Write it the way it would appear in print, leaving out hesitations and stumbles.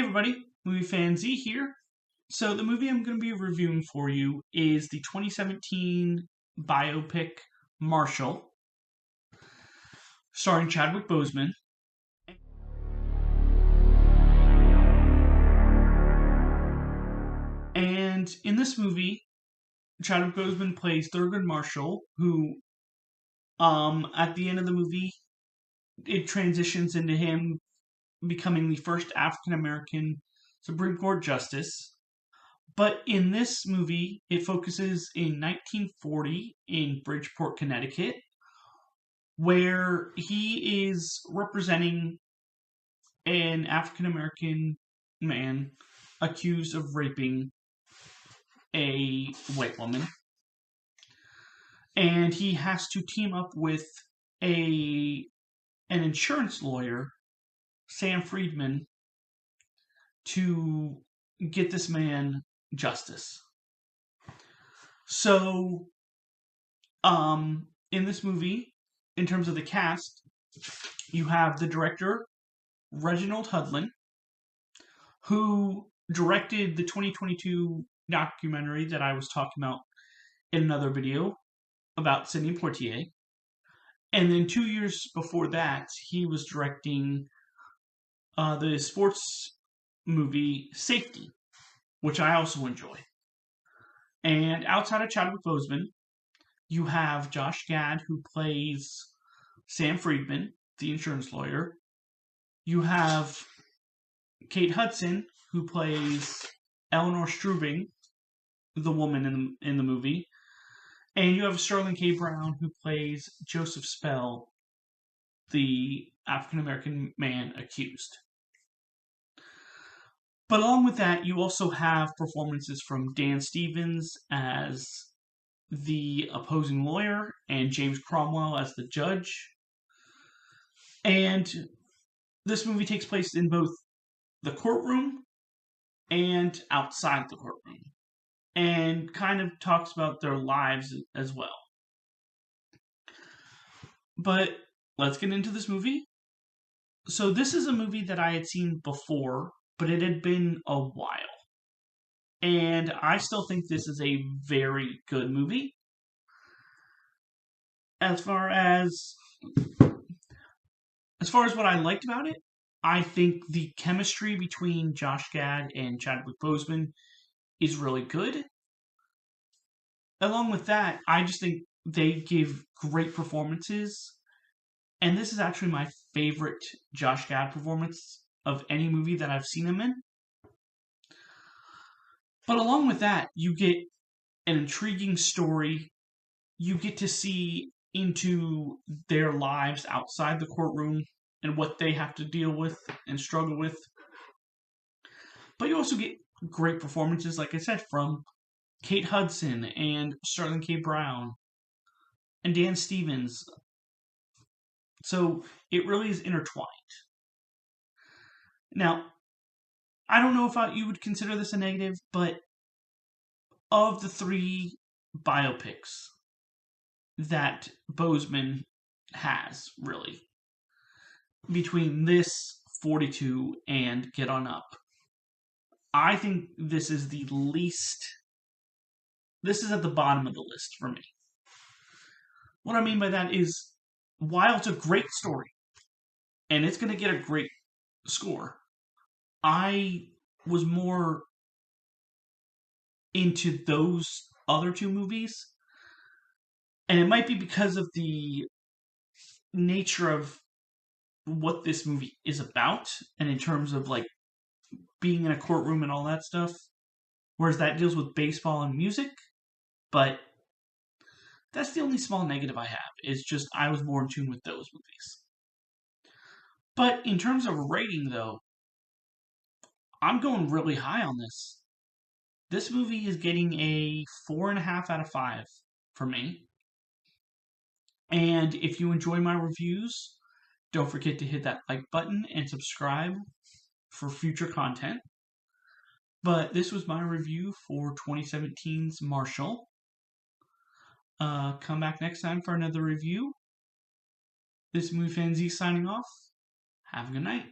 everybody, MovieFanZ here. So the movie I'm going to be reviewing for you is the 2017 biopic Marshall, starring Chadwick Boseman. And in this movie, Chadwick Boseman plays Thurgood Marshall, who, at the end of the movie, it transitions into him becoming the first African American Supreme Court justice. But in this movie, it focuses in 1940 in Bridgeport, Connecticut, where he is representing an African American man accused of raping a white woman. And he has to team up with an insurance lawyer, Sam Friedman, to get this man justice. So, in this movie, in terms of the cast, you have the director, Reginald Hudson, who directed the 2022 documentary that I was talking about in another video about Sidney Poitier. And then 2 years before that, he was directing the sports movie Safety, which I also enjoy. And outside of Chadwick Boseman, you have Josh Gad, who plays Sam Friedman, the insurance lawyer. You have Kate Hudson, who plays Eleanor Strubing, the woman in the movie. And you have Sterling K. Brown, who plays Joseph Spell, the African-American man accused. But along with that, you also have performances from Dan Stevens as the opposing lawyer and James Cromwell as the judge. And this movie takes place in both the courtroom and outside the courtroom, and kind of talks about their lives as well. But let's get into this movie. So this is a movie that I had seen before, but it had been a while. And I still think this is a very good movie. As far as what I liked about it, I think the chemistry between Josh Gad and Chadwick Boseman is really good. Along with that, I just think they give great performances. And this is actually my favorite Josh Gad performance of any movie that I've seen him in. But along with that, you get an intriguing story. You get to see into their lives outside the courtroom and what they have to deal with and struggle with. But you also get great performances, like I said, from Kate Hudson and Sterling K. Brown and Dan Stevens. So it really is intertwined. Now, I don't know if you would consider this a negative, but of the three biopics that Boseman has, really, between this, 42, and Get On Up, I think this is the least. This is at the bottom of the list for me. What I mean by that is, while it's a great story, and it's going to get a great score, I was more into those other two movies. And it might be because of the nature of what this movie is about, and in terms of like being in a courtroom and all that stuff. Whereas that deals with baseball and music. But that's the only small negative I have, is just I was more in tune with those movies. But in terms of rating, though, I'm going really high on this. This movie is getting a 4.5 out of 5 for me. And if you enjoy my reviews, don't forget to hit that like button and subscribe for future content. But this was my review for 2017's Marshall. Come back next time for another review. This is MovieFanZ signing off. Have a good night.